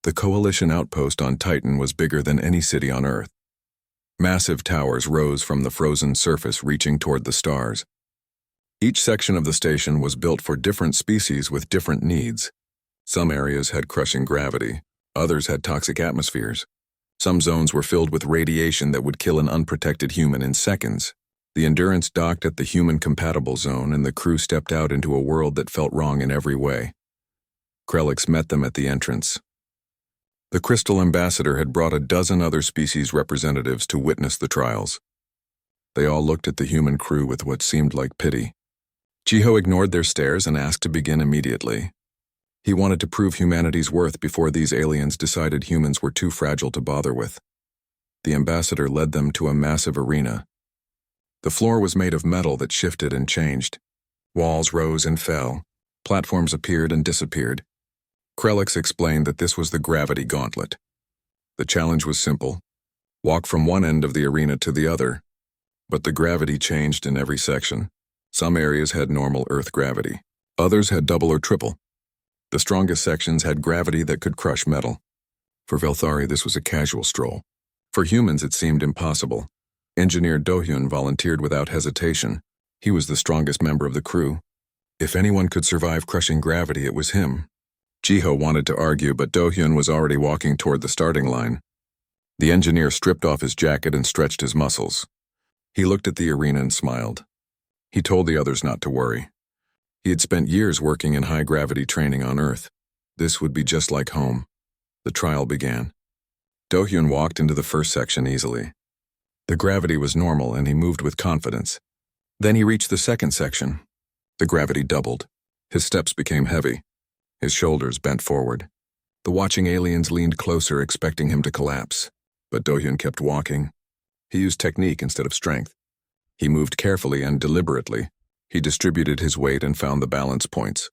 The Coalition outpost on Titan was bigger than any city on Earth. Massive towers rose from the frozen surface reaching toward the stars. Each section of the station was built for different species with different needs. Some areas had crushing gravity, others had toxic atmospheres. Some zones were filled with radiation that would kill an unprotected human in seconds. The Endurance docked at the human-compatible zone, and the crew stepped out into a world that felt wrong in every way. Krellix met them at the entrance. The Crystal Ambassador had brought a dozen other species representatives to witness the trials. They all looked at the human crew with what seemed like pity. Jiho ignored their stares and asked to begin immediately. He wanted to prove humanity's worth before these aliens decided humans were too fragile to bother with. The ambassador led them to a massive arena. The floor was made of metal that shifted and changed. Walls rose and fell. Platforms appeared and disappeared. Krellix explained that this was the gravity gauntlet. The challenge was simple. Walk from one end of the arena to the other. But the gravity changed in every section. Some areas had normal Earth gravity. Others had double or triple. The strongest sections had gravity that could crush metal. For Velthari, this was a casual stroll. For humans, it seemed impossible. Engineer Do-hyun volunteered without hesitation. He was the strongest member of the crew. If anyone could survive crushing gravity, it was him. Jiho wanted to argue, but Do-hyun was already walking toward the starting line. The engineer stripped off his jacket and stretched his muscles. He looked at the arena and smiled. He told the others not to worry. He had spent years working in high-gravity training on Earth. This would be just like home. The trial began. Do-hyun walked into the first section easily. The gravity was normal and he moved with confidence. Then he reached the second section. The gravity doubled. His steps became heavy. His shoulders bent forward. The watching aliens leaned closer, expecting him to collapse. But Do-hyun kept walking. He used technique instead of strength. He moved carefully and deliberately. He distributed his weight and found the balance points.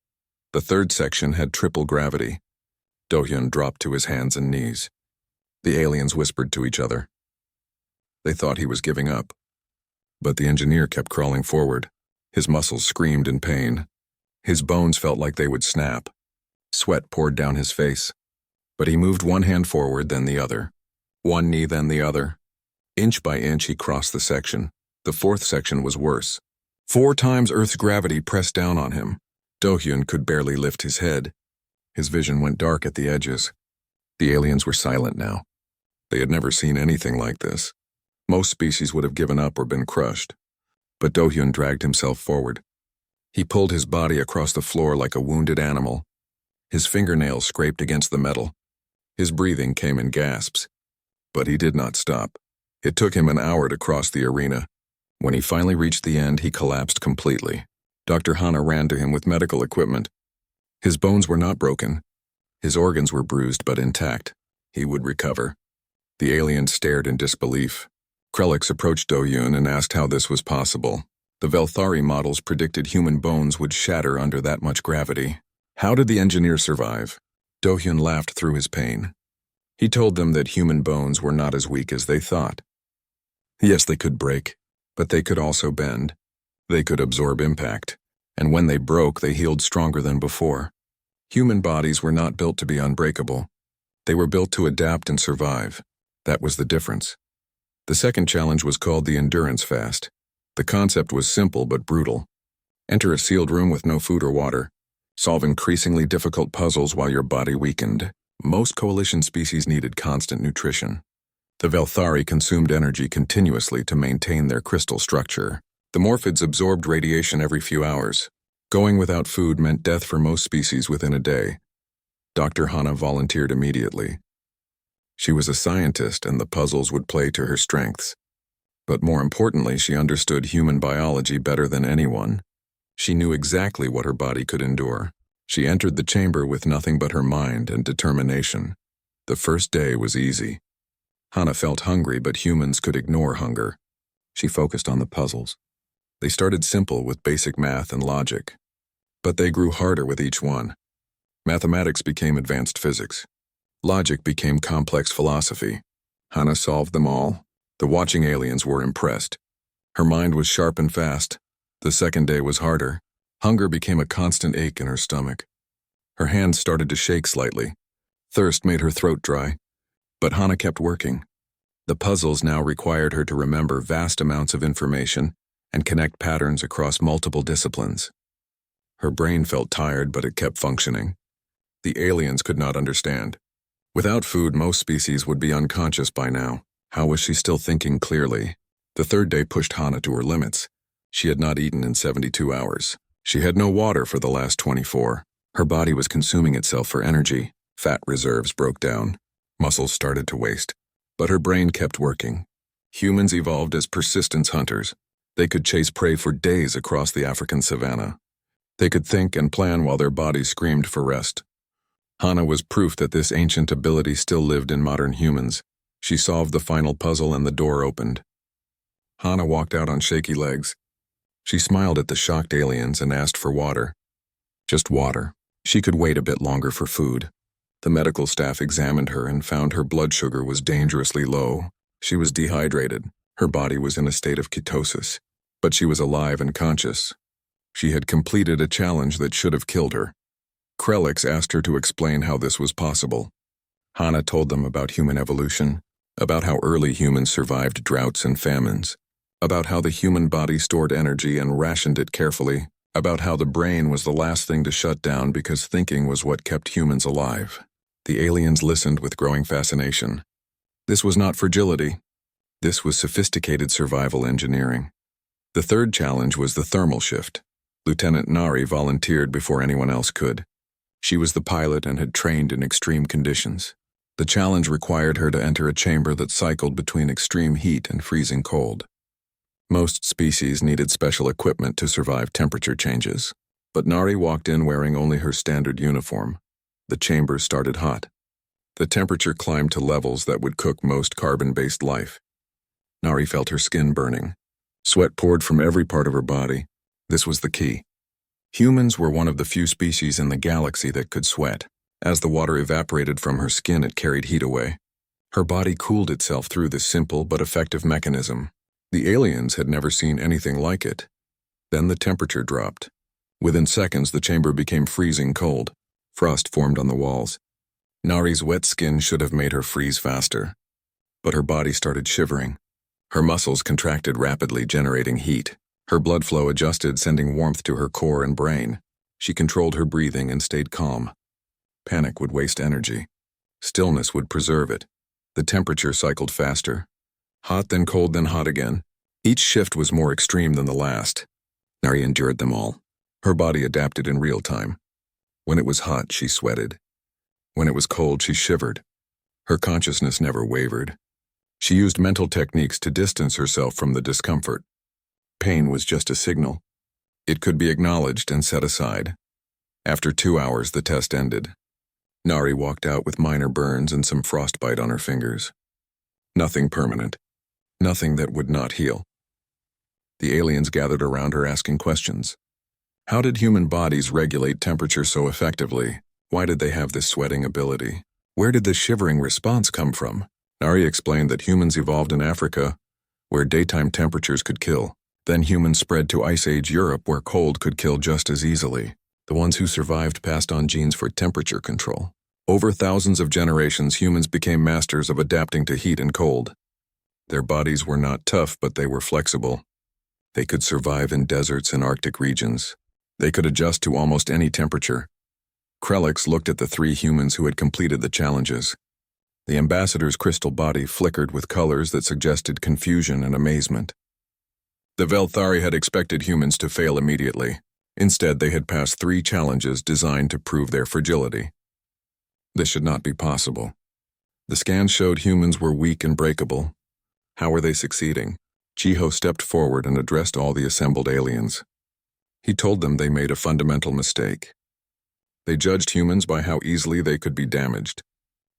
The third section had triple gravity. Do-hyun dropped to his hands and knees. The aliens whispered to each other. They thought he was giving up. But the engineer kept crawling forward. His muscles screamed in pain. His bones felt like they would snap. Sweat poured down his face. But he moved one hand forward, then the other. One knee, then the other. Inch by inch, he crossed the section. The fourth section was worse. 4 times Earth's gravity pressed down on him. Do-hyun could barely lift his head. His vision went dark at the edges. The aliens were silent now. They had never seen anything like this. Most species would have given up or been crushed. But Do-hyun dragged himself forward. He pulled his body across the floor like a wounded animal. His fingernails scraped against the metal. His breathing came in gasps. But he did not stop. It took him an hour to cross the arena. When he finally reached the end, he collapsed completely. Dr. Hana ran to him with medical equipment. His bones were not broken. His organs were bruised but intact. He would recover. The aliens stared in disbelief. Krellix approached Do-hyun and asked how this was possible. The Velthari models predicted human bones would shatter under that much gravity. How did the engineer survive? Do-hyun laughed through his pain. He told them that human bones were not as weak as they thought. Yes, they could break, but they could also bend. They could absorb impact, and when they broke, they healed stronger than before. Human bodies were not built to be unbreakable. They were built to adapt and survive. That was the difference. The second challenge was called the Endurance Fast. The concept was simple but brutal. Enter a sealed room with no food or water. Solve increasingly difficult puzzles while your body weakened. Most coalition species needed constant nutrition. The Velthari consumed energy continuously to maintain their crystal structure. The Morphids absorbed radiation every few hours. Going without food meant death for most species within a day. Dr. Hana volunteered immediately. She was a scientist, and the puzzles would play to her strengths. But more importantly, she understood human biology better than anyone. She knew exactly what her body could endure. She entered the chamber with nothing but her mind and determination. The first day was easy. Hana felt hungry, but humans could ignore hunger. She focused on the puzzles. They started simple with basic math and logic. But they grew harder with each one. Mathematics became advanced physics. Logic became complex philosophy. Hana solved them all. The watching aliens were impressed. Her mind was sharp and fast. The second day was harder. Hunger became a constant ache in her stomach. Her hands started to shake slightly. Thirst made her throat dry, but Hana kept working. The puzzles now required her to remember vast amounts of information and connect patterns across multiple disciplines. Her brain felt tired, but it kept functioning. The aliens could not understand. Without food, most species would be unconscious by now. How was she still thinking clearly? The third day pushed Hana to her limits. She had not eaten in 72 hours. She had no water for the last 24. Her body was consuming itself for energy. Fat reserves broke down. Muscles started to waste. But her brain kept working. Humans evolved as persistence hunters. They could chase prey for days across the African savanna. They could think and plan while their bodies screamed for rest. Hana was proof that this ancient ability still lived in modern humans. She solved the final puzzle and the door opened. Hana walked out on shaky legs. She smiled at the shocked aliens and asked for water. Just water. She could wait a bit longer for food. The medical staff examined her and found her blood sugar was dangerously low. She was dehydrated. Her body was in a state of ketosis. But she was alive and conscious. She had completed a challenge that should have killed her. Krelix asked her to explain how this was possible. Hana told them about human evolution, about how early humans survived droughts and famines, about how the human body stored energy and rationed it carefully, about how the brain was the last thing to shut down because thinking was what kept humans alive. The aliens listened with growing fascination. This was not fragility. This was sophisticated survival engineering. The third challenge was the thermal shift. Lieutenant Nari volunteered before anyone else could. She was the pilot and had trained in extreme conditions. The challenge required her to enter a chamber that cycled between extreme heat and freezing cold. Most species needed special equipment to survive temperature changes, but Nari walked in wearing only her standard uniform. The chamber started hot. The temperature climbed to levels that would cook most carbon-based life. Nari felt her skin burning. Sweat poured from every part of her body. This was the key. Humans were one of the few species in the galaxy that could sweat. As the water evaporated from her skin, it carried heat away. Her body cooled itself through this simple but effective mechanism. The aliens had never seen anything like it. Then the temperature dropped. Within seconds, the chamber became freezing cold. Frost formed on the walls. Nari's wet skin should have made her freeze faster. But her body started shivering. Her muscles contracted rapidly, generating heat. Her blood flow adjusted, sending warmth to her core and brain. She controlled her breathing and stayed calm. Panic would waste energy. Stillness would preserve it. The temperature cycled faster. Hot, then cold, then hot again. Each shift was more extreme than the last. Nari endured them all. Her body adapted in real time. When it was hot, she sweated. When it was cold, she shivered. Her consciousness never wavered. She used mental techniques to distance herself from the discomfort. Pain was just a signal. It could be acknowledged and set aside. After 2 hours, the test ended. Nari walked out with minor burns and some frostbite on her fingers. Nothing permanent. Nothing that would not heal. The aliens gathered around her asking questions. How did human bodies regulate temperature so effectively? Why did they have this sweating ability? Where did the shivering response come from? Nari explained that humans evolved in Africa, where daytime temperatures could kill. Then humans spread to Ice Age Europe, where cold could kill just as easily. The ones who survived passed on genes for temperature control. Over thousands of generations, humans became masters of adapting to heat and cold. Their bodies were not tough, but they were flexible. They could survive in deserts and Arctic regions. They could adjust to almost any temperature. Krelix looked at the 3 humans who had completed the challenges. The ambassador's crystal body flickered with colors that suggested confusion and amazement. The Velthari had expected humans to fail immediately. Instead, they had passed 3 challenges designed to prove their fragility. This should not be possible. The scans showed humans were weak and breakable. How were they succeeding? Jiho stepped forward and addressed all the assembled aliens. He told them they made a fundamental mistake. They judged humans by how easily they could be damaged,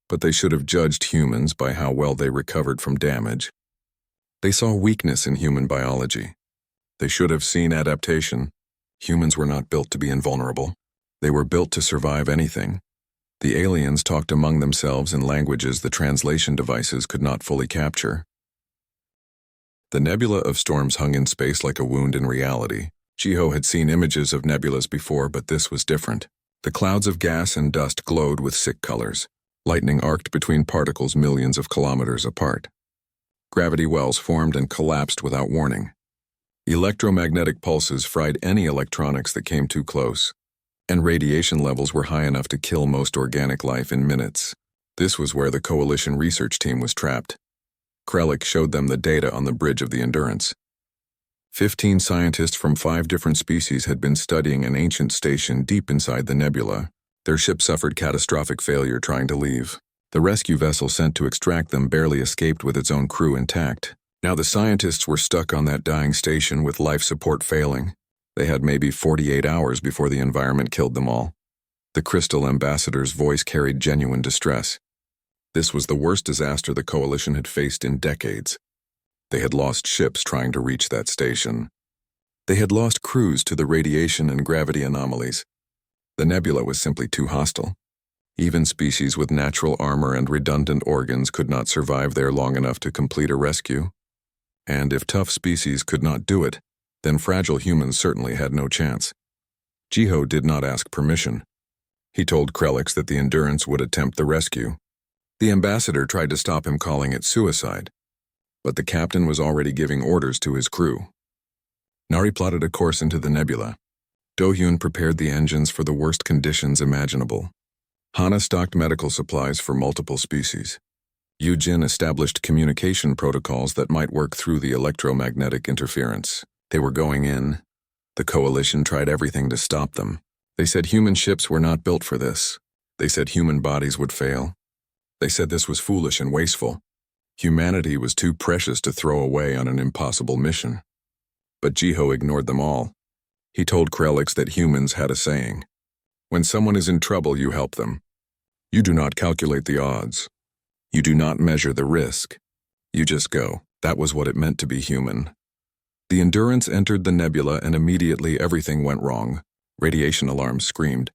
but they should have judged humans by how well they recovered from damage. They saw weakness in human biology. They should have seen adaptation. Humans were not built to be invulnerable. They were built to survive anything. The aliens talked among themselves in languages the translation devices could not fully capture. The nebula of storms hung in space like a wound in reality. Jiho had seen images of nebulas before, but this was different. The clouds of gas and dust glowed with sick colors. Lightning arced between particles millions of kilometers apart. Gravity wells formed and collapsed without warning. Electromagnetic pulses fried any electronics that came too close, and radiation levels were high enough to kill most organic life in minutes. This was where the Coalition research team was trapped. Krellick showed them the data on the bridge of the Endurance. 15 scientists from 5 different species had been studying an ancient station deep inside the nebula. Their ship suffered catastrophic failure trying to leave. The rescue vessel sent to extract them barely escaped with its own crew intact. Now the scientists were stuck on that dying station with life support failing. They had maybe 48 hours before the environment killed them all. The Crystal Ambassador's voice carried genuine distress. This was the worst disaster the Coalition had faced in decades. They had lost ships trying to reach that station. They had lost crews to the radiation and gravity anomalies. The nebula was simply too hostile. Even species with natural armor and redundant organs could not survive there long enough to complete a rescue. And if tough species could not do it, then fragile humans certainly had no chance. Jiho did not ask permission. He told Krellick that the Endurance would attempt the rescue. The ambassador tried to stop him, calling it suicide, but the captain was already giving orders to his crew. Nari plotted a course into the nebula. Do-hyun prepared the engines for the worst conditions imaginable. Hana stocked medical supplies for multiple species. Yoo-jin established communication protocols that might work through the electromagnetic interference. They were going in. The Coalition tried everything to stop them. They said human ships were not built for this. They said human bodies would fail. They said this was foolish and wasteful. Humanity was too precious to throw away on an impossible mission. But Jiho ignored them all. He told Krellick that humans had a saying. When someone is in trouble, you help them. You do not calculate the odds. You do not measure the risk. You just go. That was what it meant to be human. The Endurance entered the nebula and immediately everything went wrong. Radiation alarms screamed.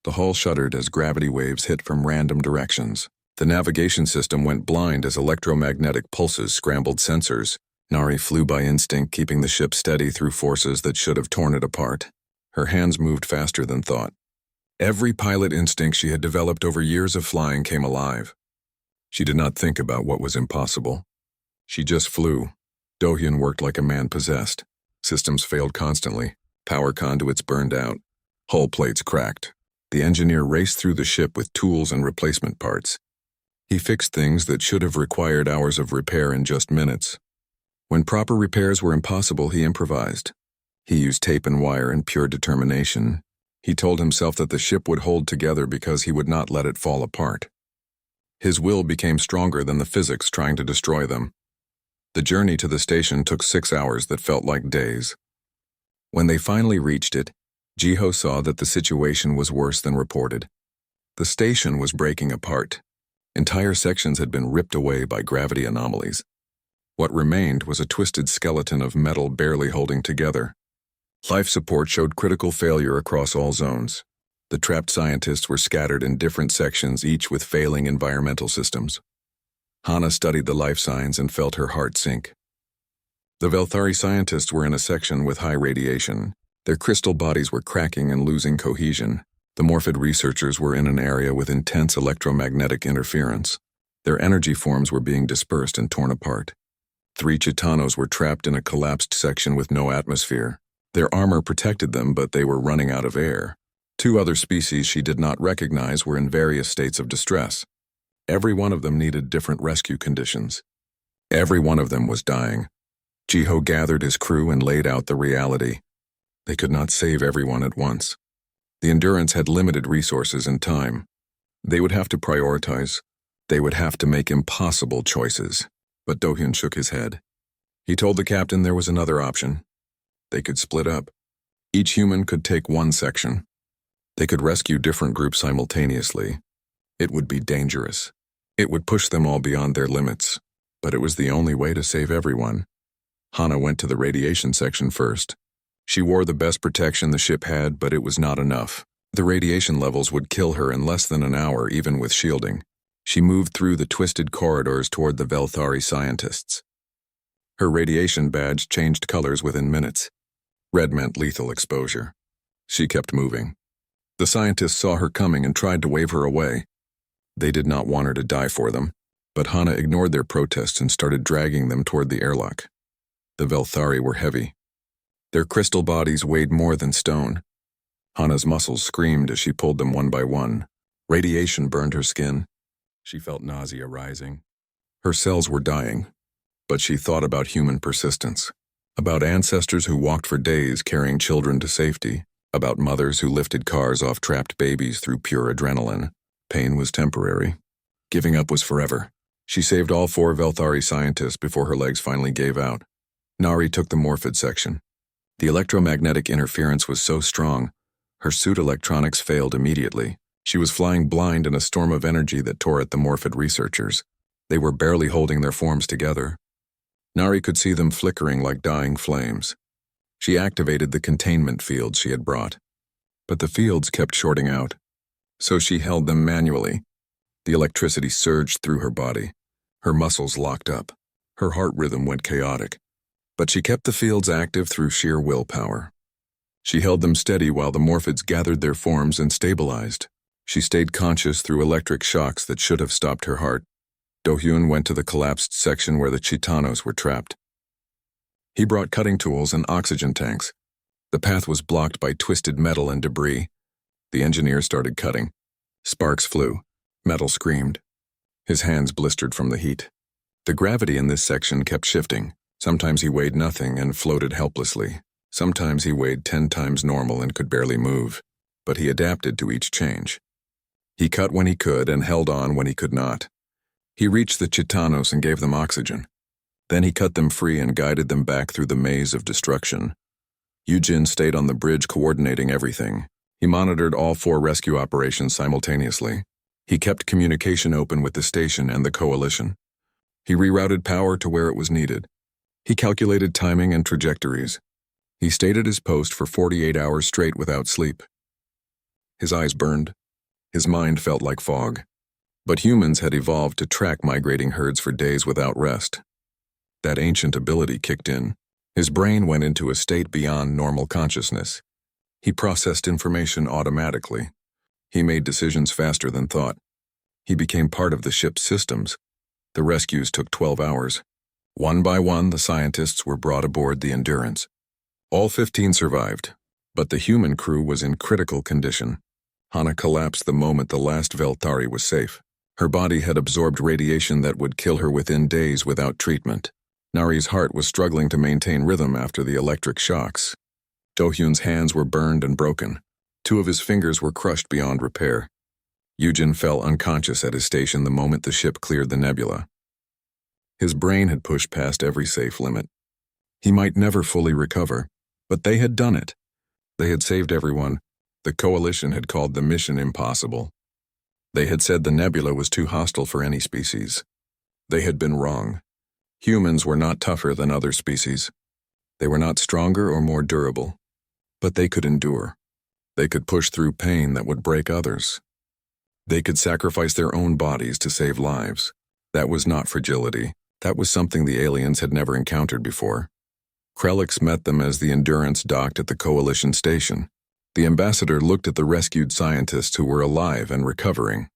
The hull shuddered as gravity waves hit from random directions. The navigation system went blind as electromagnetic pulses scrambled sensors. Nari flew by instinct, keeping the ship steady through forces that should have torn it apart. Her hands moved faster than thought. Every pilot instinct she had developed over years of flying came alive. She did not think about what was impossible. She just flew. Do-hyun worked like a man possessed. Systems failed constantly. Power conduits burned out. Hull plates cracked. The engineer raced through the ship with tools and replacement parts. He fixed things that should have required hours of repair in just minutes. When proper repairs were impossible, he improvised. He used tape and wire and pure determination. He told himself that the ship would hold together because he would not let it fall apart. His will became stronger than the physics trying to destroy them. The journey to the station took 6 hours that felt like days. When they finally reached it, Jiho saw that the situation was worse than reported. The station was breaking apart. Entire sections had been ripped away by gravity anomalies. What remained was a twisted skeleton of metal barely holding together. Life support showed critical failure across all zones. The trapped scientists were scattered in different sections, each with failing environmental systems. Hana studied the life signs and felt her heart sink. The Velthari scientists were in a section with high radiation. Their crystal bodies were cracking and losing cohesion. The Morphid researchers were in an area with intense electromagnetic interference. Their energy forms were being dispersed and torn apart. 3 Chitanos were trapped in a collapsed section with no atmosphere. Their armor protected them, but they were running out of air. 2 other species she did not recognize were in various states of distress. Every one of them needed different rescue conditions. Every one of them was dying. Jiho gathered his crew and laid out the reality. They could not save everyone at once. The Endurance had limited resources and time. They would have to prioritize. They would have to make impossible choices. But Do-hyun shook his head. He told the captain there was another option. They could split up. Each human could take one section. They could rescue different groups simultaneously. It would be dangerous. It would push them all beyond their limits. But it was the only way to save everyone. Hana went to the radiation section first. She wore the best protection the ship had, but it was not enough. The radiation levels would kill her in less than an hour, even with shielding. She moved through the twisted corridors toward the Velthari scientists. Her radiation badge changed colors within minutes. Red meant lethal exposure. She kept moving. The scientists saw her coming and tried to wave her away. They did not want her to die for them, but Hana ignored their protests and started dragging them toward the airlock. The Velthari were heavy. Their crystal bodies weighed more than stone. Hana's muscles screamed as she pulled them one by one. Radiation burned her skin. She felt nausea rising. Her cells were dying, but she thought about human persistence, about ancestors who walked for days carrying children to safety, about mothers who lifted cars off trapped babies through pure adrenaline. Pain was temporary. Giving up was forever. She saved all 4 Velthari scientists before her legs finally gave out. Nari took the Morphid section. The electromagnetic interference was so strong, her suit electronics failed immediately. She was flying blind in a storm of energy that tore at the Morphid researchers. They were barely holding their forms together. Nari could see them flickering like dying flames. She activated the containment fields she had brought, but the fields kept shorting out. So she held them manually. The electricity surged through her body. Her muscles locked up. Her heart rhythm went chaotic. But she kept the fields active through sheer willpower. She held them steady while the Morphids gathered their forms and stabilized. She stayed conscious through electric shocks that should have stopped her heart. Do-hyun went to the collapsed section where the Chitanos were trapped. He brought cutting tools and oxygen tanks. The path was blocked by twisted metal and debris. The engineer started cutting. Sparks flew. Metal screamed. His hands blistered from the heat. The gravity in this section kept shifting. Sometimes he weighed nothing and floated helplessly. Sometimes he weighed 10 times normal and could barely move. But he adapted to each change. He cut when he could and held on when he could not. He reached the Chitanos and gave them oxygen. Then he cut them free and guided them back through the maze of destruction. Yujin stayed on the bridge coordinating everything. He monitored all 4 rescue operations simultaneously. He kept communication open with the station and the coalition. He rerouted power to where it was needed. He calculated timing and trajectories. He stayed at his post for 48 hours straight without sleep. His eyes burned. His mind felt like fog. But humans had evolved to track migrating herds for days without rest. That ancient ability kicked in. His brain went into a state beyond normal consciousness. He processed information automatically. He made decisions faster than thought. He became part of the ship's systems. The rescues took 12 hours. One by one, the scientists were brought aboard the Endurance. All 15 survived, but the human crew was in critical condition. Hana collapsed the moment the last Velthari was safe. Her body had absorbed radiation that would kill her within days without treatment. Nari's heart was struggling to maintain rhythm after the electric shocks. Do-hyun's hands were burned and broken. 2 of his fingers were crushed beyond repair. Yujin fell unconscious at his station the moment the ship cleared the nebula. His brain had pushed past every safe limit. He might never fully recover, but they had done it. They had saved everyone. The coalition had called the mission impossible. They had said the nebula was too hostile for any species. They had been wrong. Humans were not tougher than other species. They were not stronger or more durable, but they could endure. They could push through pain that would break others. They could sacrifice their own bodies to save lives. That was not fragility. That was something the aliens had never encountered before. Krelix met them as the Endurance docked at the coalition station. The ambassador looked at the rescued scientists who were alive and recovering.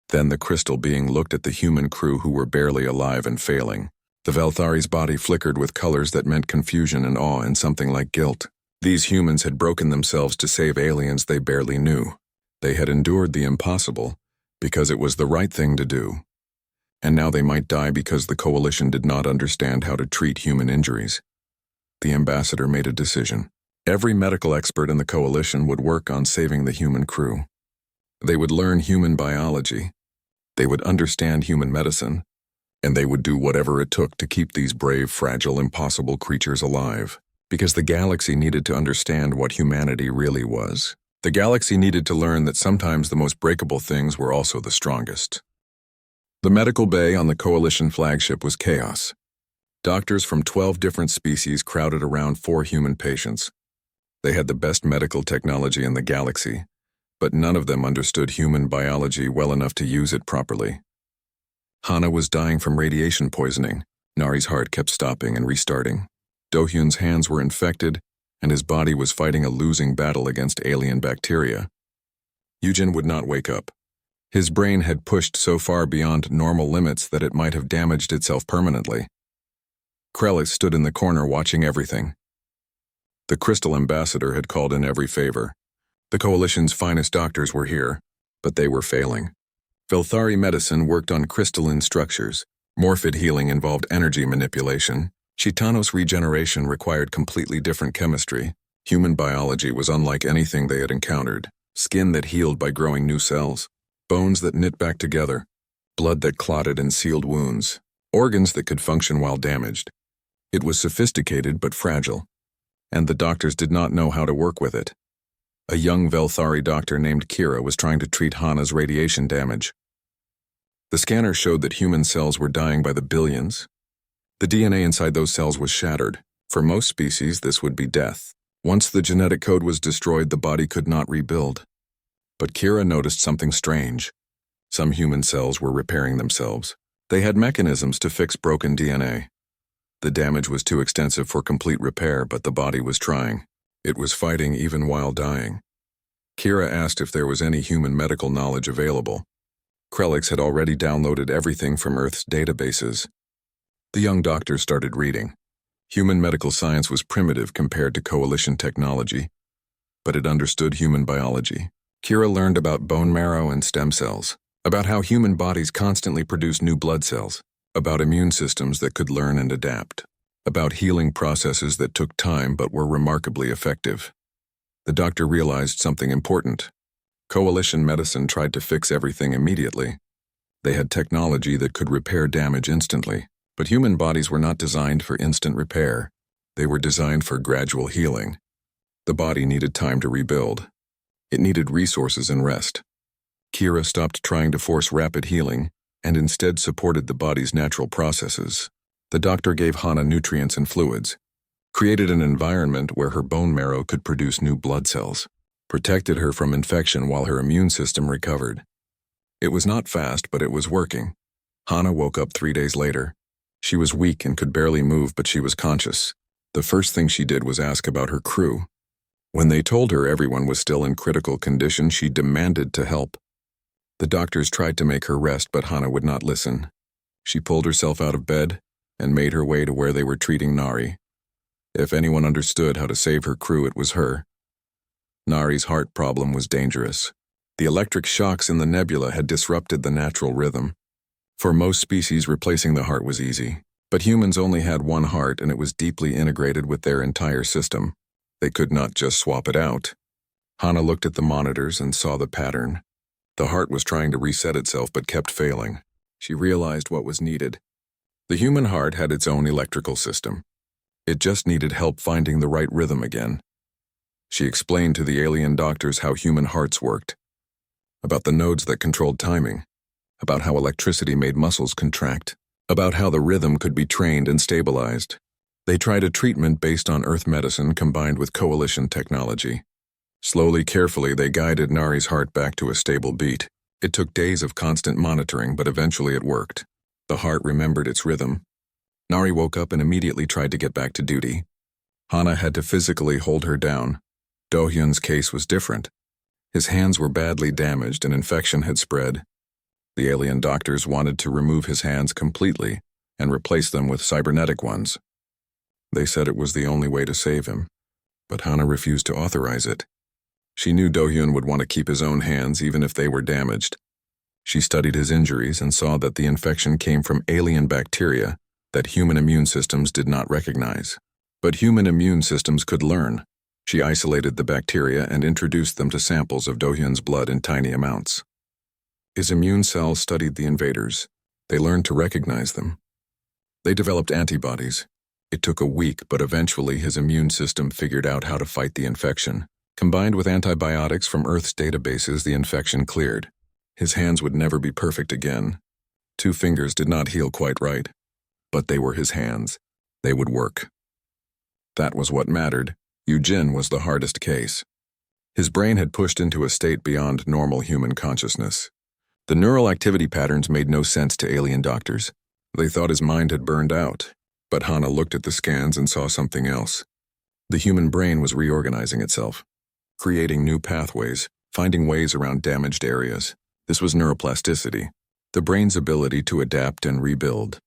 Then the crystal being looked at the human crew who were barely alive and failing. The Velthari's body flickered with colors that meant confusion and awe and something like guilt. These humans had broken themselves to save aliens they barely knew. They had endured the impossible because it was the right thing to do. And now they might die because the coalition did not understand how to treat human injuries. The ambassador made a decision. Every medical expert in the coalition would work on saving the human crew. They would learn human biology. They would understand human medicine. And they would do whatever it took to keep these brave, fragile, impossible creatures alive. Because the galaxy needed to understand what humanity really was. The galaxy needed to learn that sometimes the most breakable things were also the strongest. The medical bay on the coalition flagship was chaos. Doctors from 12 different species crowded around 4 human patients. They had the best medical technology in the galaxy, but none of them understood human biology well enough to use it properly. Hana was dying from radiation poisoning. Nari's heart kept stopping and restarting. Do-hyun's hands were infected, and his body was fighting a losing battle against alien bacteria. Yujin would not wake up. His brain had pushed so far beyond normal limits that it might have damaged itself permanently. Krellis stood in the corner watching everything. The Crystal Ambassador had called in every favor. The Coalition's finest doctors were here, but they were failing. Velthari medicine worked on crystalline structures. Morphid healing involved energy manipulation. Chitanos regeneration required completely different chemistry. Human biology was unlike anything they had encountered. Skin that healed by growing new cells. Bones that knit back together. Blood that clotted and sealed wounds. Organs that could function while damaged. It was sophisticated but fragile, and the doctors did not know how to work with it. A young Velthari doctor named Kira was trying to treat Hana's radiation damage. The scanner showed that human cells were dying by the billions. The DNA inside those cells was shattered. For most species, this would be death. Once the genetic code was destroyed, the body could not rebuild. But Kira noticed something strange. Some human cells were repairing themselves. They had mechanisms to fix broken DNA. The damage was too extensive for complete repair, but the body was trying. It was fighting even while dying. Kira asked if there was any human medical knowledge available. Krelix had already downloaded everything from Earth's databases. The young doctor started reading. Human medical science was primitive compared to Coalition technology, but it understood human biology. Kira learned about bone marrow and stem cells, about how human bodies constantly produce new blood cells, about immune systems that could learn and adapt, about healing processes that took time but were remarkably effective. The doctor realized something important. Coalition medicine tried to fix everything immediately. They had technology that could repair damage instantly, but human bodies were not designed for instant repair. They were designed for gradual healing. The body needed time to rebuild. It needed resources and rest. Kira stopped trying to force rapid healing and instead supported the body's natural processes. The doctor gave Hana nutrients and fluids, created an environment where her bone marrow could produce new blood cells, protected her from infection while her immune system recovered. It was not fast, but it was working. Hana woke up 3 days later. She was weak and could barely move, but she was conscious. The first thing she did was ask about her crew. When they told her everyone was still in critical condition, she demanded to help. The doctors tried to make her rest, but Hana would not listen. She pulled herself out of bed and made her way to where they were treating Nari. If anyone understood how to save her crew, it was her. Nari's heart problem was dangerous. The electric shocks in the nebula had disrupted the natural rhythm. For most species, replacing the heart was easy. But humans only had one heart, and it was deeply integrated with their entire system. They could not just swap it out. Hana looked at the monitors and saw the pattern. The heart was trying to reset itself but kept failing. She realized what was needed. The human heart had its own electrical system. It just needed help finding the right rhythm again. She explained to the alien doctors how human hearts worked, about the nodes that controlled timing, about how electricity made muscles contract, about how the rhythm could be trained and stabilized. They tried a treatment based on Earth medicine combined with Coalition technology. Slowly, carefully, they guided Nari's heart back to a stable beat. It took days of constant monitoring, but eventually it worked. The heart remembered its rhythm. Nari woke up and immediately tried to get back to duty. Hana had to physically hold her down. Do-hyun's case was different. His hands were badly damaged and infection had spread. The alien doctors wanted to remove his hands completely and replace them with cybernetic ones. They said it was the only way to save him, but Hana refused to authorize it. She knew Do-hyun would want to keep his own hands even if they were damaged. She studied his injuries and saw that the infection came from alien bacteria that human immune systems did not recognize. But human immune systems could learn. She isolated the bacteria and introduced them to samples of Do-hyun's blood in tiny amounts. His immune cells studied the invaders. They learned to recognize them. They developed antibodies. It took a week, but eventually his immune system figured out how to fight the infection. Combined with antibiotics from Earth's databases, the infection cleared. His hands would never be perfect again. 2 fingers did not heal quite right, but they were his hands. They would work. That was what mattered. Eugene was the hardest case. His brain had pushed into a state beyond normal human consciousness. The neural activity patterns made no sense to alien doctors. They thought his mind had burned out, but Hana looked at the scans and saw something else. The human brain was reorganizing itself, creating new pathways, finding ways around damaged areas. This was neuroplasticity, the brain's ability to adapt and rebuild.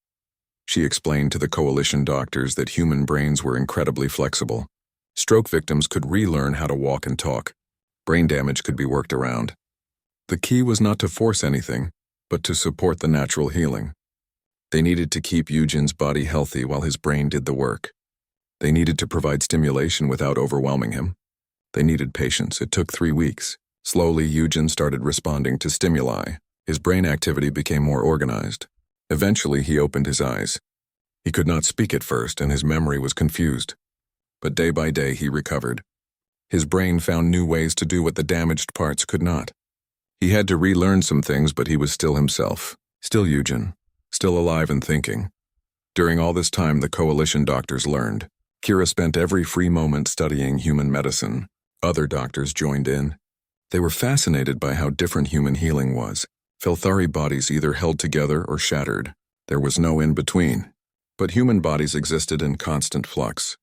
She explained to the coalition doctors that human brains were incredibly flexible. Stroke victims could relearn how to walk and talk. Brain damage could be worked around. The key was not to force anything, but to support the natural healing. They needed to keep Eugen's body healthy while his brain did the work. They needed to provide stimulation without overwhelming him. They needed patience. It took 3 weeks. Slowly, Eugen started responding to stimuli. His brain activity became more organized. Eventually, he opened his eyes. He could not speak at first, and his memory was confused. But day by day, he recovered. His brain found new ways to do what the damaged parts could not. He had to relearn some things, but he was still himself, still Eugen, still alive and thinking. During all this time, the coalition doctors learned. Kira spent every free moment studying human medicine. Other doctors joined in. They were fascinated by how different human healing was. Velthari bodies either held together or shattered. There was no in-between. But human bodies existed in constant flux,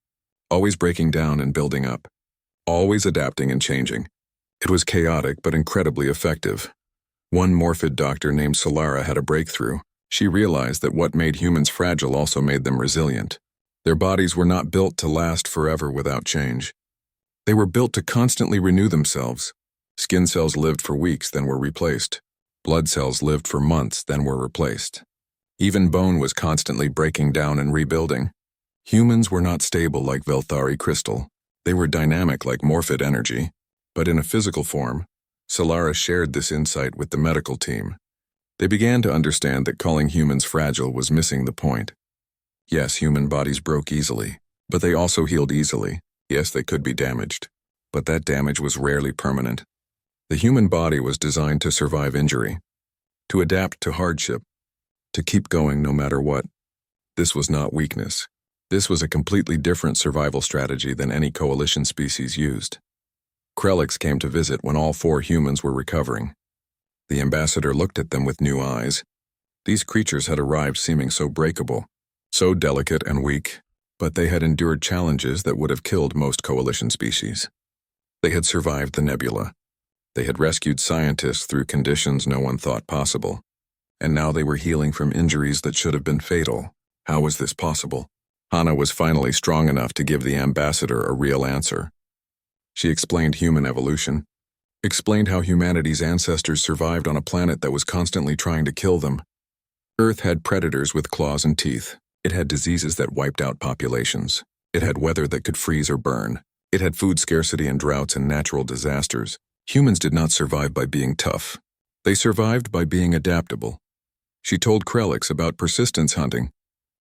always breaking down and building up, always adapting and changing. It was chaotic but incredibly effective. One Morphid doctor named Solara had a breakthrough. She realized that what made humans fragile also made them resilient. Their bodies were not built to last forever without change. They were built to constantly renew themselves. Skin cells lived for weeks, then were replaced. Blood cells lived for months, then were replaced. Even bone was constantly breaking down and rebuilding. Humans were not stable like Velthari crystal. They were dynamic like Morphid energy. But in a physical form, Solara shared this insight with the medical team. They began to understand that calling humans fragile was missing the point. Yes, human bodies broke easily, but they also healed easily. Yes, they could be damaged, but that damage was rarely permanent. The human body was designed to survive injury, to adapt to hardship, to keep going no matter what. This was not weakness. This was a completely different survival strategy than any coalition species used. Krelix came to visit when all 4 humans were recovering. The ambassador looked at them with new eyes. These creatures had arrived seeming so breakable, so delicate and weak, but they had endured challenges that would have killed most coalition species. They had survived the nebula. They had rescued scientists through conditions no one thought possible. And now they were healing from injuries that should have been fatal. How was this possible? Hana was finally strong enough to give the ambassador a real answer. She explained human evolution, explained how humanity's ancestors survived on a planet that was constantly trying to kill them. Earth had predators with claws and teeth. It had diseases that wiped out populations. It had weather that could freeze or burn. It had food scarcity and droughts and natural disasters. Humans did not survive by being tough. They survived by being adaptable. She told Krelix about persistence hunting,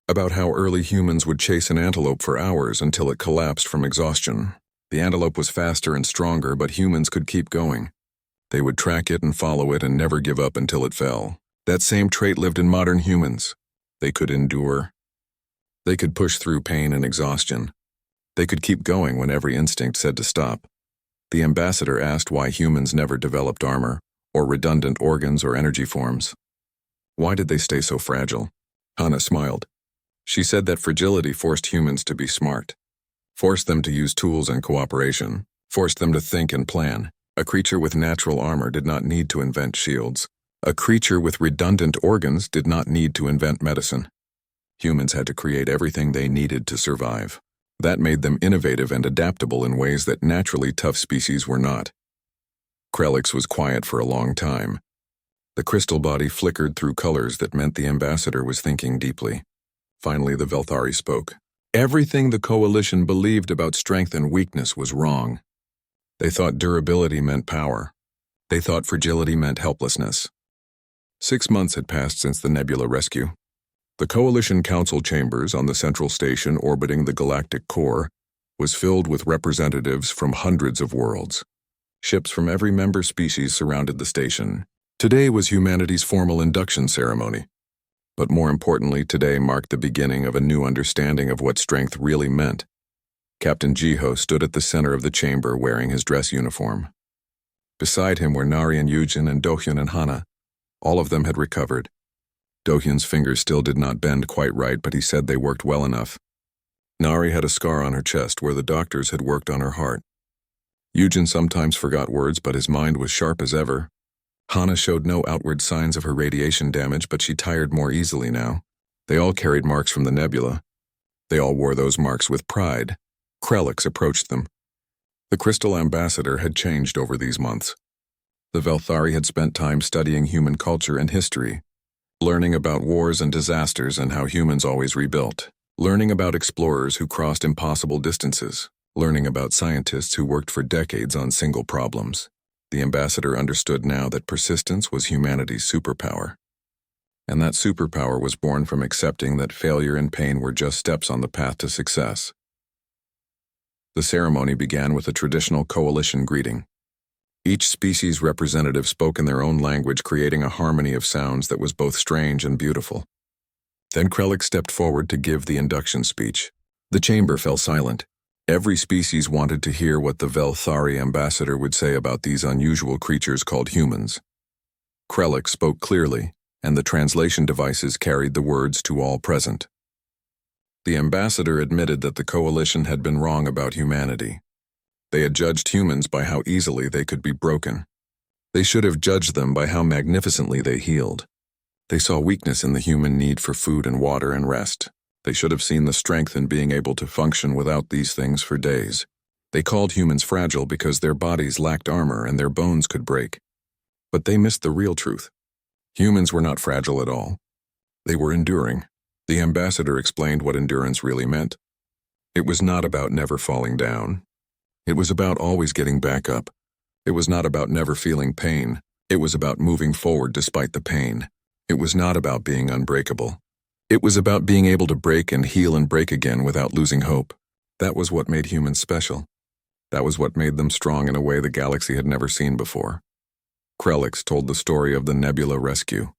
about how early humans would chase an antelope for hours until it collapsed from exhaustion. The antelope was faster and stronger, but humans could keep going. They would track it and follow it and never give up until it fell. That same trait lived in modern humans. They could endure. They could push through pain and exhaustion. They could keep going when every instinct said to stop. The ambassador asked why humans never developed armor, or redundant organs or energy forms. Why did they stay so fragile? Hana smiled. She said that fragility forced humans to be smart, forced them to use tools and cooperation, forced them to think and plan. A creature with natural armor did not need to invent shields. A creature with redundant organs did not need to invent medicine. Humans had to create everything they needed to survive. That made them innovative and adaptable in ways that naturally tough species were not. Krelix was quiet for a long time. The crystal body flickered through colors that meant the ambassador was thinking deeply. Finally, the Velthari spoke. Everything the coalition believed about strength and weakness was wrong. They thought durability meant power. They thought fragility meant helplessness. 6 months had passed since the nebula rescue. The Coalition Council chambers on the central station orbiting the galactic core was filled with representatives from hundreds of worlds. Ships from every member species surrounded the station. Today was humanity's formal induction ceremony. But more importantly, today marked the beginning of a new understanding of what strength really meant. Captain Jiho stood at the center of the chamber wearing his dress uniform. Beside him were Nari and Eugen and Dohyun and Hana. All of them had recovered. Dohyun's fingers still did not bend quite right, but he said they worked well enough. Nari had a scar on her chest where the doctors had worked on her heart. Eugen sometimes forgot words, but his mind was sharp as ever. Hana showed no outward signs of her radiation damage, but she tired more easily now. They all carried marks from the nebula. They all wore those marks with pride. Krelix approached them. The Crystal Ambassador had changed over these months. The Velthari had spent time studying human culture and history, learning about wars and disasters and how humans always rebuilt, learning about explorers who crossed impossible distances, learning about scientists who worked for decades on single problems. The ambassador understood now that persistence was humanity's superpower. And that superpower was born from accepting that failure and pain were just steps on the path to success. The ceremony began with a traditional coalition greeting. Each species representative spoke in their own language, creating a harmony of sounds that was both strange and beautiful. Then Krelix stepped forward to give the induction speech. The chamber fell silent. Every species wanted to hear what the Velthari ambassador would say about these unusual creatures called humans. Krelix spoke clearly, and the translation devices carried the words to all present. The ambassador admitted that the coalition had been wrong about humanity. They had judged humans by how easily they could be broken. They should have judged them by how magnificently they healed. They saw weakness in the human need for food and water and rest. They should have seen the strength in being able to function without these things for days. They called humans fragile because their bodies lacked armor and their bones could break. But they missed the real truth. Humans were not fragile at all. They were enduring. The ambassador explained what endurance really meant. It was not about never falling down. It was about always getting back up. It was not about never feeling pain. It was about moving forward despite the pain. It was not about being unbreakable. It was about being able to break and heal and break again without losing hope. That was what made humans special. That was what made them strong in a way the galaxy had never seen before. Krelix told the story of the Nebula rescue.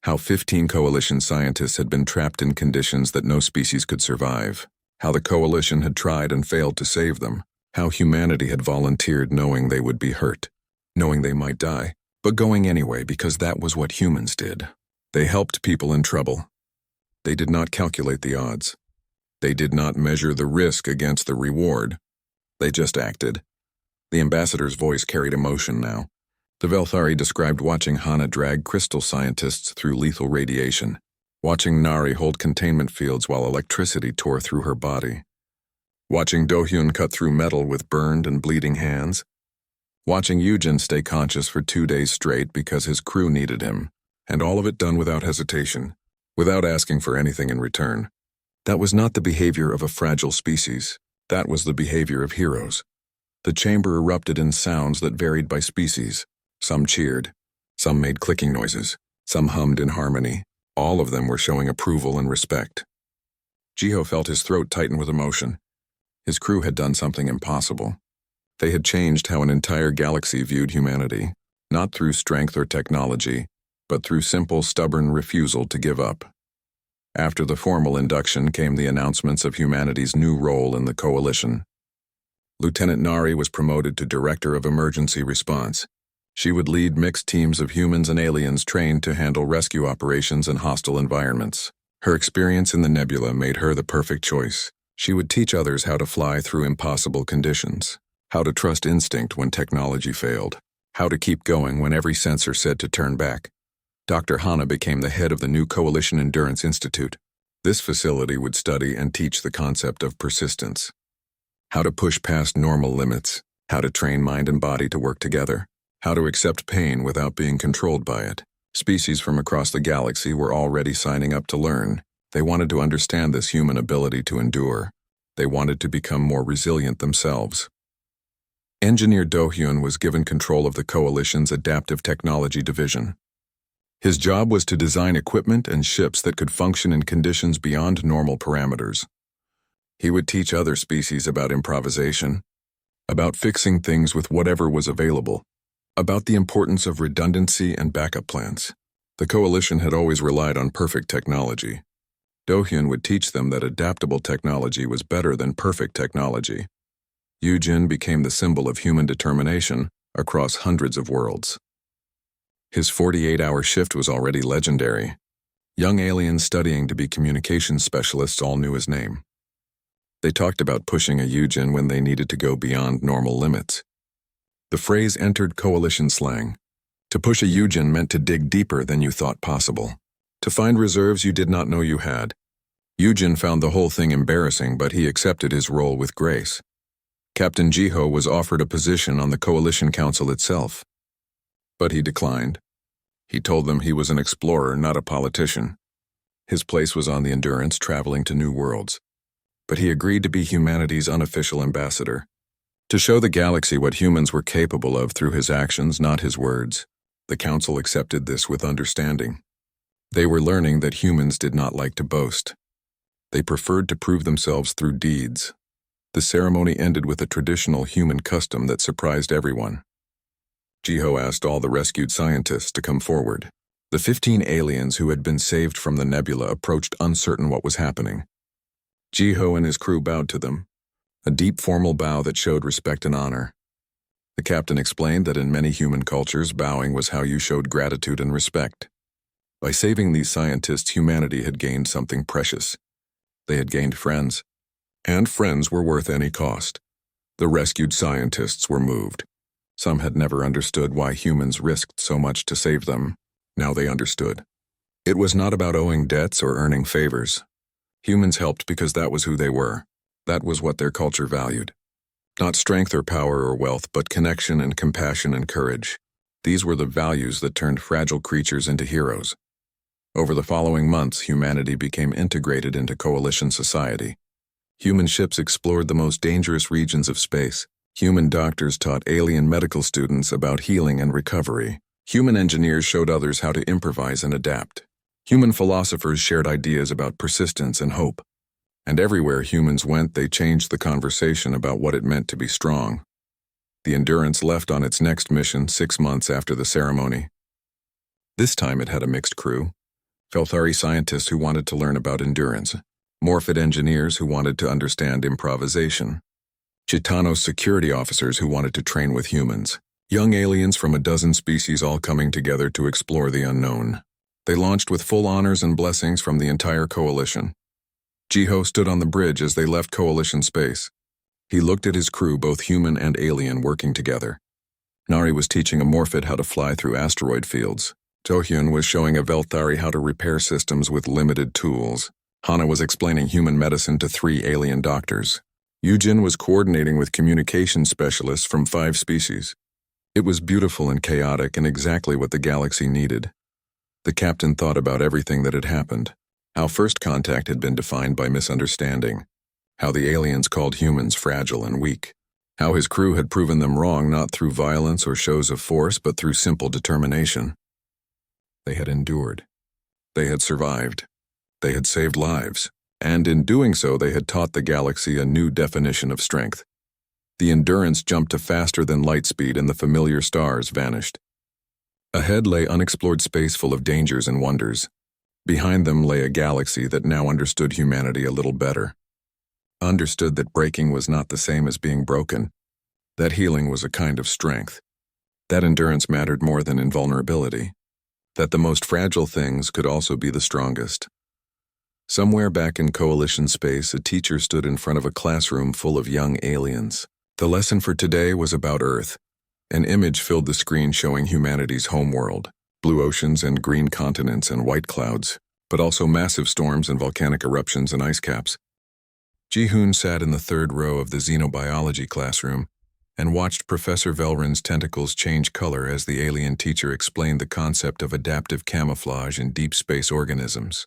How 15 Coalition scientists had been trapped in conditions that no species could survive. How the Coalition had tried and failed to save them. How humanity had volunteered knowing they would be hurt, knowing they might die, but going anyway because that was what humans did. They helped people in trouble. They did not calculate the odds. They did not measure the risk against the reward. They just acted. The ambassador's voice carried emotion now. The Velthari described watching Hana drag crystal scientists through lethal radiation, watching Nari hold containment fields while electricity tore through her body, watching Do-hyun cut through metal with burned and bleeding hands, watching Yujin stay conscious for 2 days straight because his crew needed him, and all of it done without hesitation, without asking for anything in return. That was not the behavior of a fragile species. That was the behavior of heroes. The chamber erupted in sounds that varied by species. Some cheered. Some made clicking noises. Some hummed in harmony. All of them were showing approval and respect. Jiho felt his throat tighten with emotion. His crew had done something impossible. They had changed how an entire galaxy viewed humanity, not through strength or technology, but through simple, stubborn refusal to give up. After the formal induction came the announcements of humanity's new role in the coalition. Lieutenant Nari was promoted to Director of Emergency Response. She would lead mixed teams of humans and aliens trained to handle rescue operations in hostile environments. Her experience in the nebula made her the perfect choice. She would teach others how to fly through impossible conditions, how to trust instinct when technology failed, how to keep going when every sensor said to turn back. Dr. Hana became the head of the new Coalition Endurance Institute. This facility would study and teach the concept of persistence, how to push past normal limits, how to train mind and body to work together, how to accept pain without being controlled by it. Species from across the galaxy were already signing up to learn. They wanted to understand this human ability to endure. They wanted to become more resilient themselves. Engineer Do-hyun was given control of the Coalition's Adaptive Technology Division. His job was to design equipment and ships that could function in conditions beyond normal parameters. He would teach other species about improvisation, about fixing things with whatever was available, about the importance of redundancy and backup plans. The Coalition had always relied on perfect technology. Do-hyun would teach them that adaptable technology was better than perfect technology. Yujin became the symbol of human determination across hundreds of worlds. His 48-hour shift was already legendary. Young aliens studying to be communications specialists all knew his name. They talked about pushing a Yujin when they needed to go beyond normal limits. The phrase entered Coalition slang, to To push a Eugen meant to dig deeper than you thought possible. To find reserves you did not know you had. Eugen found the whole thing embarrassing, but he accepted his role with grace. Captain Jiho was offered a position on the Coalition Council itself. But he declined. He told them he was an explorer, not a politician. His place was on the Endurance, traveling to new worlds. But he agreed to be humanity's unofficial ambassador, to show the galaxy what humans were capable of through his actions, not his words. The Council accepted this with understanding. They were learning that humans did not like to boast. They preferred to prove themselves through deeds. The ceremony ended with a traditional human custom that surprised everyone. Jiho asked all the rescued scientists to come forward. The 15 aliens who had been saved from the nebula approached, uncertain what was happening. Jiho and his crew bowed to them, a deep formal bow that showed respect and honor. The captain explained that in many human cultures, bowing was how you showed gratitude and respect. By saving these scientists, humanity had gained something precious. They had gained friends, and friends were worth any cost. The rescued scientists were moved. Some had never understood why humans risked so much to save them. Now they understood. It was not about owing debts or earning favors. Humans helped because that was who they were. That was what their culture valued. Not strength or power or wealth, but connection and compassion and courage. These were the values that turned fragile creatures into heroes. Over the following months, humanity became integrated into coalition society. Human ships explored the most dangerous regions of space. Human doctors taught alien medical students about healing and recovery. Human engineers showed others how to improvise and adapt. Human philosophers shared ideas about persistence and hope. And everywhere humans went, they changed the conversation about what it meant to be strong. The Endurance left on its next mission 6 months after the ceremony. This time it had a mixed crew. Felthari scientists who wanted to learn about endurance. Morphid engineers who wanted to understand improvisation. Chitanos security officers who wanted to train with humans. Young aliens from a dozen species all coming together to explore the unknown. They launched with full honors and blessings from the entire coalition. Jiho stood on the bridge as they left coalition space. He looked at his crew, both human and alien, working together. Nari was teaching a Morphid how to fly through asteroid fields. Tohyun was showing a Velthari how to repair systems with limited tools. Hana was explaining human medicine to 3 alien doctors. Eugen was coordinating with communication specialists from 5 species. It was beautiful and chaotic and exactly what the galaxy needed. The captain thought about everything that had happened. How first contact had been defined by misunderstanding. How the aliens called humans fragile and weak. How his crew had proven them wrong not through violence or shows of force but through simple determination. They had endured. They had survived. They had saved lives. And in doing so, they had taught the galaxy a new definition of strength. The Endurance jumped to faster than light speed and the familiar stars vanished. Ahead lay unexplored space full of dangers and wonders. Behind them lay a galaxy that now understood humanity a little better. Understood that breaking was not the same as being broken. That healing was a kind of strength. That endurance mattered more than invulnerability. That the most fragile things could also be the strongest. Somewhere back in coalition space, a teacher stood in front of a classroom full of young aliens. The lesson for today was about Earth. An image filled the screen showing humanity's homeworld, blue oceans and green continents and white clouds, but also massive storms and volcanic eruptions and ice caps. Jihoon sat in the 3rd row of the xenobiology classroom and watched Professor Velrin's tentacles change color as the alien teacher explained the concept of adaptive camouflage in deep space organisms.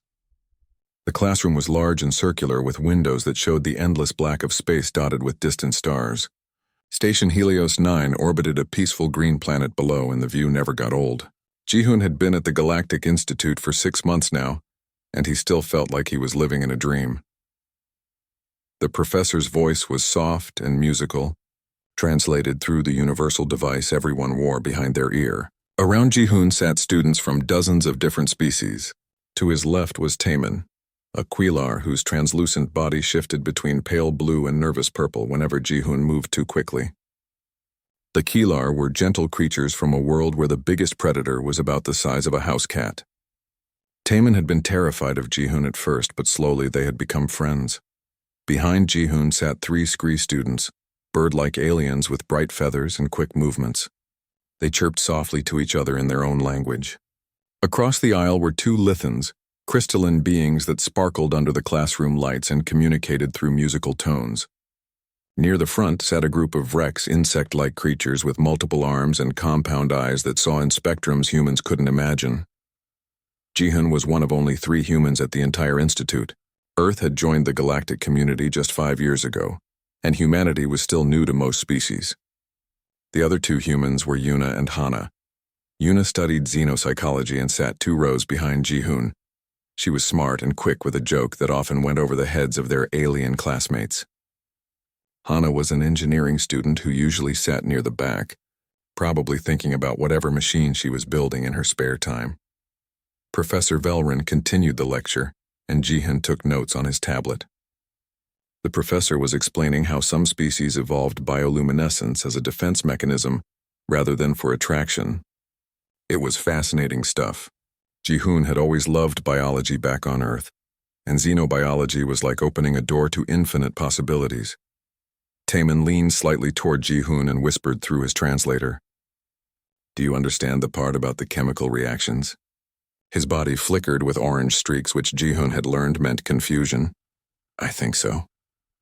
The classroom was large and circular with windows that showed the endless black of space dotted with distant stars. Station Helios 9 orbited a peaceful green planet below and the view never got old. Jihoon had been at the Galactic Institute for 6 months now, and he still felt like he was living in a dream. The professor's voice was soft and musical, translated through the universal device everyone wore behind their ear. Around Jihoon sat students from dozens of different species. To his left was Taemin, a Quelar whose translucent body shifted between pale blue and nervous purple whenever Jihoon moved too quickly. The Quelar were gentle creatures from a world where the biggest predator was about the size of a house cat. Taemin had been terrified of Jihoon at first, but slowly they had become friends. Behind Jihoon sat 3 Scree students, bird-like aliens with bright feathers and quick movements. They chirped softly to each other in their own language. Across the aisle were two Lithans, crystalline beings that sparkled under the classroom lights and communicated through musical tones. Near the front sat a group of Rex, insect-like creatures with multiple arms and compound eyes that saw in spectrums humans couldn't imagine. Ji-hun was one of only 3 humans at the entire institute. Earth had joined the galactic community just 5 years ago, and humanity was still new to most species. The other 2 humans were Yuna and Hana. Yuna studied xenopsychology and sat 2 rows behind Ji-hun. She was smart and quick with a joke that often went over the heads of their alien classmates. Hana was an engineering student who usually sat near the back, probably thinking about whatever machine she was building in her spare time. Professor Velrin continued the lecture, and Ji-hun took notes on his tablet. The professor was explaining how some species evolved bioluminescence as a defense mechanism rather than for attraction. It was fascinating stuff. Ji-hun had always loved biology back on Earth, and xenobiology was like opening a door to infinite possibilities. Taemin leaned slightly toward Ji-hun and whispered through his translator, "Do you understand the part about the chemical reactions?" His body flickered with orange streaks which Ji-hun had learned meant confusion. "I think so,"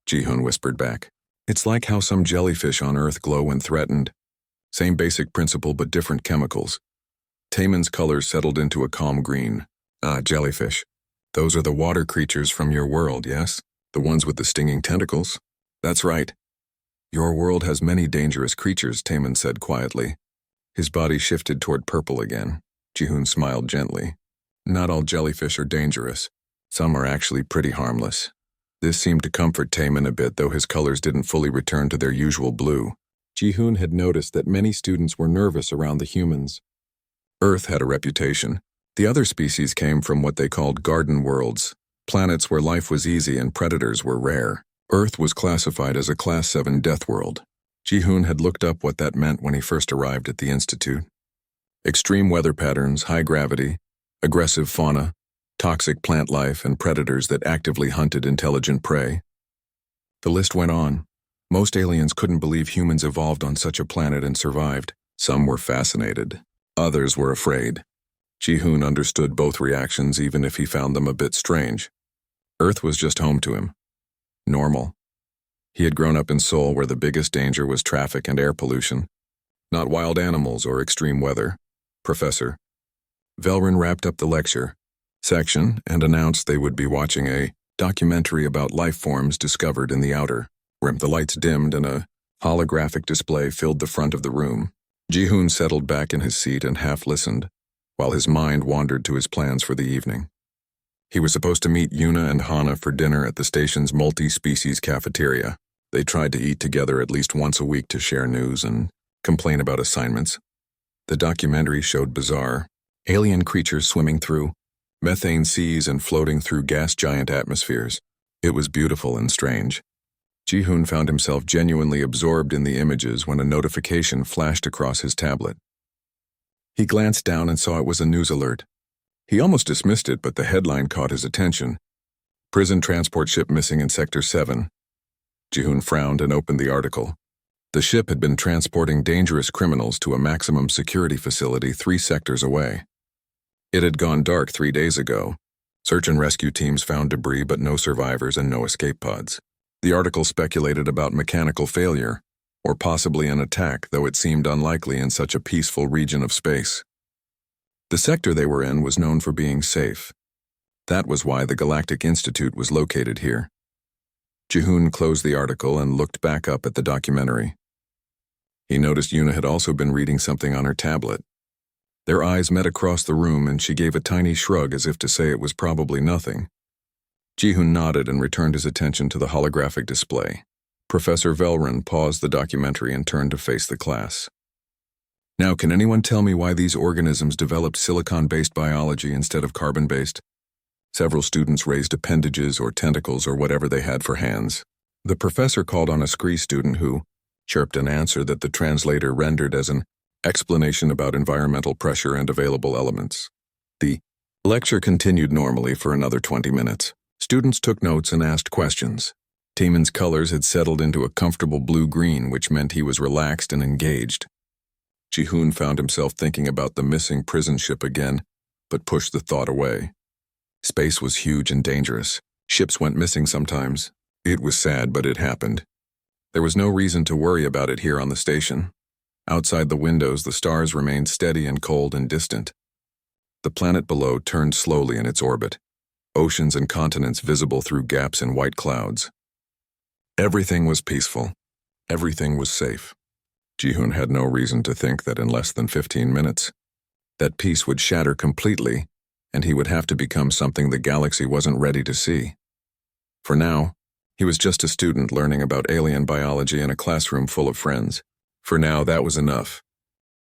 Ji-hun whispered back. "It's like how some jellyfish on Earth glow when threatened. Same basic principle but different chemicals." Taemin's colors settled into a calm green. "Ah, jellyfish. Those are the water creatures from your world, yes? The ones with the stinging tentacles?" "That's right." "Your world has many dangerous creatures," Taemin said quietly. His body shifted toward purple again. Ji-hun smiled gently. "Not all jellyfish are dangerous. Some are actually pretty harmless." This seemed to comfort Taemin a bit, though his colors didn't fully return to their usual blue. Ji-hun had noticed that many students were nervous around the humans. Earth had a reputation. The other species came from what they called garden worlds, planets where life was easy and predators were rare. Earth was classified as a Class 7 death world. Ji-hun had looked up what that meant when he first arrived at the institute. Extreme weather patterns, high gravity, aggressive fauna, toxic plant life, and predators that actively hunted intelligent prey. The list went on. Most aliens couldn't believe humans evolved on such a planet and survived. Some were fascinated. Others were afraid. Ji-hun understood both reactions even if he found them a bit strange. Earth was just home to him. Normal. He had grown up in Seoul where the biggest danger was traffic and air pollution, not wild animals or extreme weather. Professor Velrin wrapped up the lecture section and announced they would be watching a documentary about life forms discovered in the outer rim. The lights dimmed and a holographic display filled the front of the room. Ji-hun settled back in his seat and half listened, while his mind wandered to his plans for the evening. He was supposed to meet Yuna and Hana for dinner at the station's multi-species cafeteria. They tried to eat together at least once a week to share news and complain about assignments. The documentary showed bizarre alien creatures swimming through methane seas and floating through gas giant atmospheres. It was beautiful and strange. Ji-hun found himself genuinely absorbed in the images when a notification flashed across his tablet. He glanced down and saw it was a news alert. He almost dismissed it, but the headline caught his attention. "Prison transport ship missing in Sector 7. Ji-hun frowned and opened the article. The ship had been transporting dangerous criminals to a maximum security facility 3 sectors away. It had gone dark 3 days ago. Search and rescue teams found debris but no survivors and no escape pods. The article speculated about mechanical failure, or possibly an attack, though it seemed unlikely in such a peaceful region of space. The sector they were in was known for being safe. That was why the Galactic Institute was located here. Ji-hun closed the article and looked back up at the documentary. He noticed Yuna had also been reading something on her tablet. Their eyes met across the room and she gave a tiny shrug as if to say it was probably nothing. Ji-hun nodded and returned his attention to the holographic display. Professor Velrin paused the documentary and turned to face the class. "Now, can anyone tell me why these organisms developed silicon-based biology instead of carbon-based?" Several students raised appendages or tentacles or whatever they had for hands. The professor called on a Scree student who chirped an answer that the translator rendered as an explanation about environmental pressure and available elements. The lecture continued normally for another 20 minutes. Students took notes and asked questions. Taemin's colors had settled into a comfortable blue-green, which meant he was relaxed and engaged. Ji-hoon found himself thinking about the missing prison ship again, but pushed the thought away. Space was huge and dangerous. Ships went missing sometimes. It was sad, but it happened. There was no reason to worry about it here on the station. Outside the windows, the stars remained steady and cold and distant. The planet below turned slowly in its orbit, oceans and continents visible through gaps in white clouds. Everything was peaceful. Everything was safe. Ji-hoon had no reason to think that in less than 15 minutes, that peace would shatter completely, and he would have to become something the galaxy wasn't ready to see. For now, he was just a student learning about alien biology in a classroom full of friends. For now, that was enough.